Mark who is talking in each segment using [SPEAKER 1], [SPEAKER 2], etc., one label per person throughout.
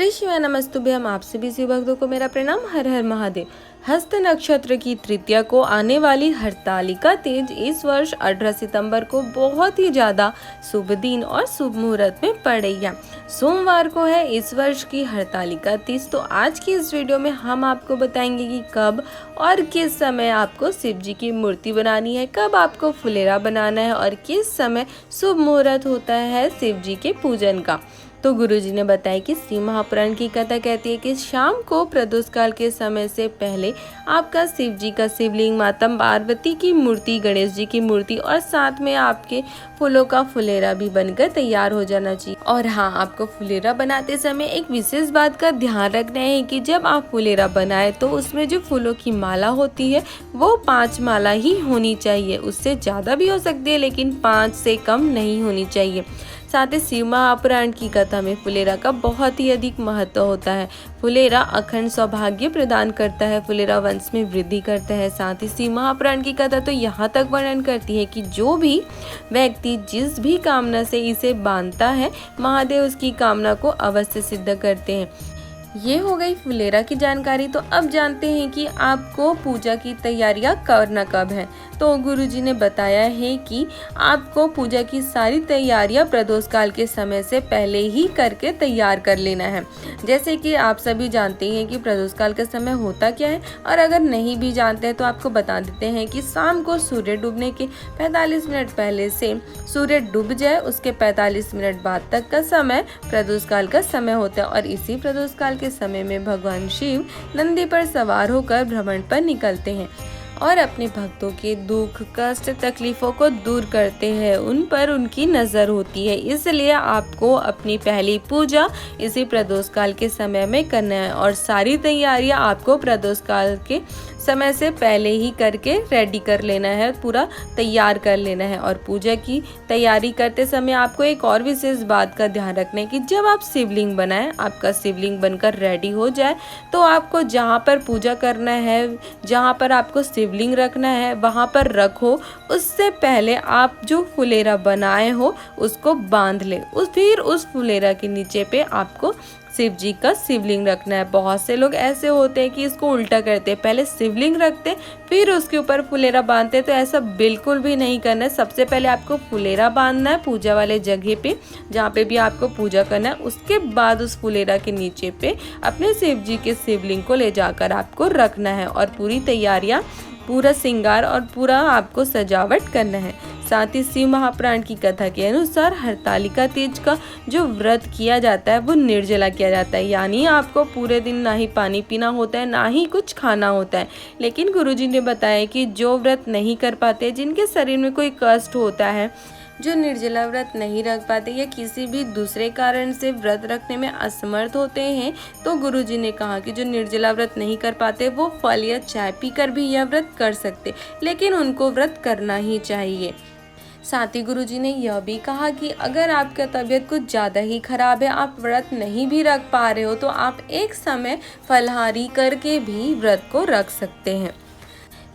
[SPEAKER 1] श्री शिवाय नमस्तुभ्यम। आप सभी शिव भक्तों को मेरा प्रणाम। हर हर महादेव। हस्त नक्षत्र की तृतीया को आने वाली हरतालिका तीज इस वर्ष 18 सितंबर को बहुत ही ज़्यादा शुभ दिन और शुभ मुहूर्त में पड़ रही है। सोमवार को है इस वर्ष की हरतालिका तीज। तो आज की इस वीडियो में हम आपको बताएंगे कि कब और किस समय आपको शिव जी की मूर्ति बनानी है, कब आपको फुलेरा बनाना है और किस समय शुभ मुहूर्त होता है शिव जी के पूजन का। तो गुरुजी ने बताया कि श्री महापुराण की कथा कहती है कि शाम को प्रदोष काल के समय से पहले आपका शिव जी का शिवलिंग, माता पार्वती की मूर्ति, गणेश जी की मूर्ति और साथ में आपके फूलों का फुलेरा भी बनकर तैयार हो जाना चाहिए। और हाँ, आपको फुलेरा बनाते समय एक विशेष बात का ध्यान रखना है कि जब आप फुलेरा बनाए तो उसमें जो फूलों की माला होती है वो 5 माला ही होनी चाहिए। उससे ज़्यादा भी हो सकती है लेकिन 5 से कम नहीं होनी चाहिए। साथ ही शिव महापुराण की कथा में फुलेरा का बहुत ही अधिक महत्व होता है। फुलेरा अखंड सौभाग्य प्रदान करता है, फुलेरा वंश में वृद्धि करता है। साथ ही शिव महापुराण की कथा तो यहाँ तक वर्णन करती है कि जो भी व्यक्ति जिस भी कामना से इसे बांधता है, महादेव उसकी कामना को अवश्य सिद्ध करते हैं। ये हो गई फुलेरा की जानकारी। तो अब जानते हैं कि आपको पूजा की तैयारियां करना कब है। तो गुरुजी ने बताया है कि आपको पूजा की सारी तैयारियां प्रदोष काल के समय से पहले ही करके तैयार कर लेना है। जैसे कि आप सभी जानते हैं कि प्रदोष काल का समय होता क्या है, और अगर नहीं भी जानते हैं तो आपको बता देते हैं कि शाम को सूर्य डूबने के 45 मिनट पहले से सूर्य डूब जाए उसके 45 मिनट बाद तक का समय प्रदोष काल का समय होता है। और इसी प्रदोष काल के समय में भगवान शिव नंदी पर सवार होकर भ्रमण पर निकलते हैं और अपने भक्तों के दुख, कष्ट, तकलीफों को दूर करते हैं। उन पर उनकी नज़र होती है। इसलिए आपको अपनी पहली पूजा इसी प्रदोष काल के समय में करना है और सारी तैयारियां आपको प्रदोष काल के समय से पहले ही करके रेडी कर लेना है, पूरा तैयार कर लेना है। और पूजा की तैयारी करते समय आपको एक और विशेष बात का ध्यान रखना है कि जब आप शिवलिंग बनाएं, आपका शिवलिंग बनकर रेडी हो जाए तो आपको जहाँ पर पूजा करना है, जहाँ पर आपको शिवलिंग रखना है वहाँ पर रखो। उससे पहले आप जो फुलेरा बनाए हो उसको बांध ले। फिर उस फुलेरा के नीचे पे आपको शिव जी का शिवलिंग रखना है। बहुत से लोग ऐसे होते हैं कि इसको उल्टा करते हैं, पहले शिवलिंग रखते फिर उसके ऊपर फुलेरा बांधते। तो ऐसा बिल्कुल भी नहीं करना है। सबसे पहले आपको फुलेरा बांधना है पूजा वाले जगह पे, जहाँ पे भी आपको पूजा करना है। उसके बाद उस फुलेरा के नीचे पे अपने शिव जी के शिवलिंग को ले जाकर आपको रखना है और पूरी तैयारियाँ, पूरा श्रृंगार और पूरा आपको सजावट करना है। साथ ही शिव महापुराण की कथा के अनुसार हरतालिका तीज का जो व्रत किया जाता है वो निर्जला किया जाता है, यानी आपको पूरे दिन ना ही पानी पीना होता है ना ही कुछ खाना होता है। लेकिन गुरुजी ने बताया कि जो व्रत नहीं कर पाते, जिनके शरीर में कोई कष्ट होता है, जो निर्जला व्रत नहीं रख पाते या किसी भी दूसरे कारण से व्रत रखने में असमर्थ होते हैं, तो गुरुजी ने कहा कि जो निर्जला व्रत नहीं कर पाते वो फल या चाय पीकर भी यह व्रत कर सकते, लेकिन उनको व्रत करना ही चाहिए। साथ ही गुरुजी ने यह भी कहा कि अगर आपका तबीयत कुछ ज़्यादा ही खराब है, आप व्रत नहीं भी रख पा रहे हो, तो आप एक समय फलाहारी करके भी व्रत को रख सकते हैं।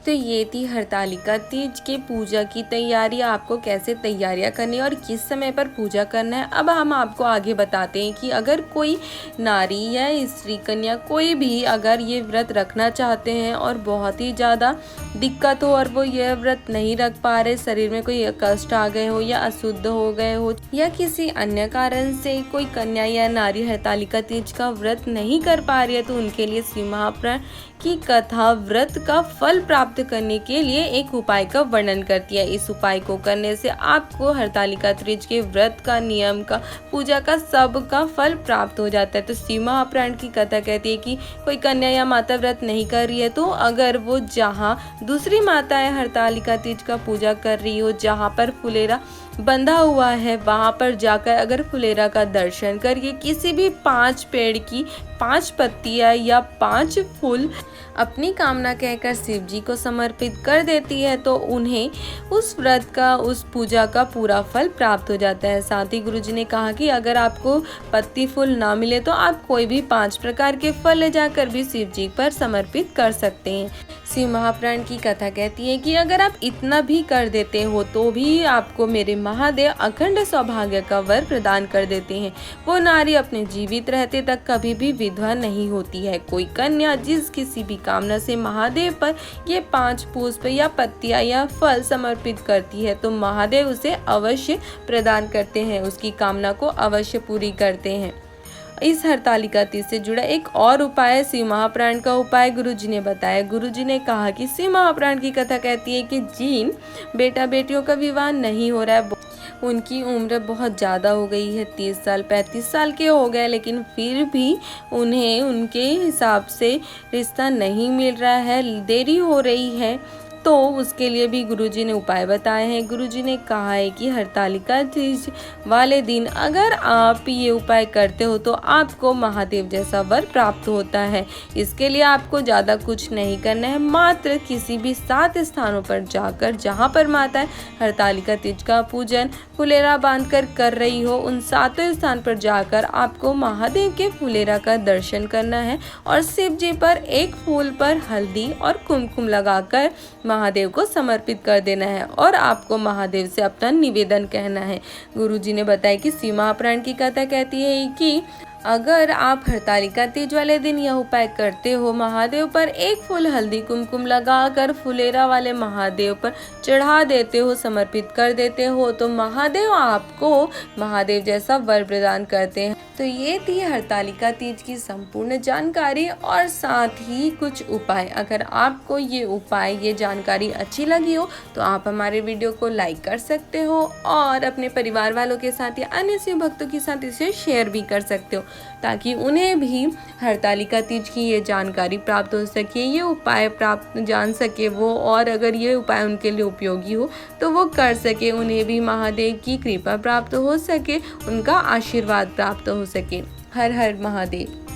[SPEAKER 1] तो ये थी हरतालिका तीज के पूजा की तैयारी, आपको कैसे तैयारियां करनी है और किस समय पर पूजा करना है। अब हम आपको आगे बताते हैं कि अगर कोई नारी या स्त्री कन्या कोई भी अगर ये व्रत रखना चाहते हैं और बहुत ही ज़्यादा दिक्कत हो और वो ये व्रत नहीं रख पा रहे, शरीर में कोई कष्ट आ गए हो या अशुद्ध हो गए हो या किसी अन्य कारण से कोई कन्या या नारी हरतालिका तीज का व्रत नहीं कर पा रही है, तो उनके लिए शिव महापुराण की कथा व्रत का फल प्राप्त करने के लिए एक उपाय का वर्णन करती है। इस उपाय को करने से आपको हरतालिका तीज के व्रत का, नियम का, पूजा का, सब का फल प्राप्त हो जाता है। तो शिव महापुराण की कथा कहती है कि कोई कन्या या माता व्रत नहीं कर रही है तो अगर वो जहाँ दूसरी माताएं हरतालिका तीज का पूजा कर रही हो, जहाँ पर फुलेरा बंधा हुआ है, वहाँ पर जाकर अगर फुलेरा का दर्शन करके किसी भी 5 पेड़ की 5 पत्तियाँ या 5 फूल अपनी कामना कहकर शिव जी को समर्पित कर देती है, तो उन्हें उस व्रत का, उस पूजा का पूरा फल प्राप्त हो जाता है। साथ ही गुरुजी ने कहा कि अगर आपको पत्ती फूल ना मिले तो आप कोई भी 5 प्रकार के फल ले जाकर भी शिव जी पर समर्पित कर सकते हैं। शिव महापुराण की कथा कहती है कि अगर आप इतना भी कर देते हो तो भी आपको मेरे महादेव अखंड सौभाग्य का वर प्रदान कर देते हैं। वो नारी अपने जीवित रहते तक कभी भी विधवा नहीं होती है। कोई कन्या जिस किसी भी कामना से महादेव पर ये 5 पुष्प या पत्तियां या फल समर्पित करती है तो महादेव उसे अवश्य प्रदान करते हैं, उसकी कामना को अवश्य पूरी करते हैं। इस हरतालिका तीज से जुड़ा एक और उपाय शिव महापुराण का उपाय गुरुजी ने बताया। गुरुजी ने कहा कि शिव महापुराण की कथा कहती है कि जिन बेटा बेटियों का विवाह नहीं हो रहा है, उनकी उम्र बहुत ज़्यादा हो गई है, 30 साल 35 साल के हो गए, लेकिन फिर भी उन्हें उनके हिसाब से रिश्ता नहीं मिल रहा है, देरी हो रही है, तो उसके लिए भी गुरुजी ने उपाय बताए हैं। गुरुजी ने कहा है कि हरतालिका तीज वाले दिन अगर आप ये उपाय करते हो तो आपको महादेव जैसा वर प्राप्त होता है। इसके लिए आपको ज़्यादा कुछ नहीं करना है, मात्र किसी भी 7 स्थानों पर जाकर जहाँ पर माता हरतालिका तीज का पूजन फुलेरा बांधकर कर रही हो, उन 7 स्थान पर जाकर आपको महादेव के फुलेरा का दर्शन करना है और शिव जी पर एक फूल पर हल्दी और कुमकुम लगाकर महादेव को समर्पित कर देना है और आपको महादेव से अपना निवेदन कहना है। गुरुजी ने बताया कि शिव महापुराण की कथा कहती है कि अगर आप हरतालिका तीज वाले दिन यह उपाय करते हो, महादेव पर एक फूल हल्दी कुमकुम लगाकर फुलेरा वाले महादेव पर चढ़ा देते हो, समर्पित कर देते हो, तो महादेव आपको महादेव जैसा वर प्रदान करते हैं। तो ये थी हरतालिका तीज की संपूर्ण जानकारी और साथ ही कुछ उपाय। अगर आपको ये जानकारी अच्छी लगी हो तो आप हमारे वीडियो को लाइक कर सकते हो और अपने परिवार वालों के साथ या अन्य शिव भक्तों के साथ इसे शेयर भी कर सकते हो, ताकि उन्हें भी हरतालिका तीज की ये जानकारी प्राप्त हो सके, ये उपाय जान सके वो, और अगर ये उपाय उनके लिए उपयोगी हो तो वो कर सके, उन्हें भी महादेव की कृपा प्राप्त हो सके, उनका आशीर्वाद प्राप्त हो सके। हर हर महादेव।